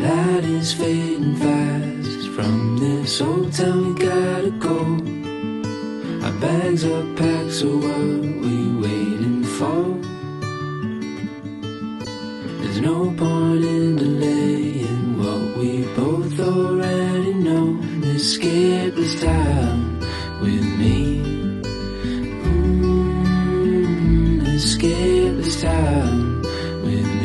light is fading fast. From this old town we gotta go. Our bags are packed, so what we waiting for? There's no point in delaying what we both already know. Escape this time with me. Escape this time with me.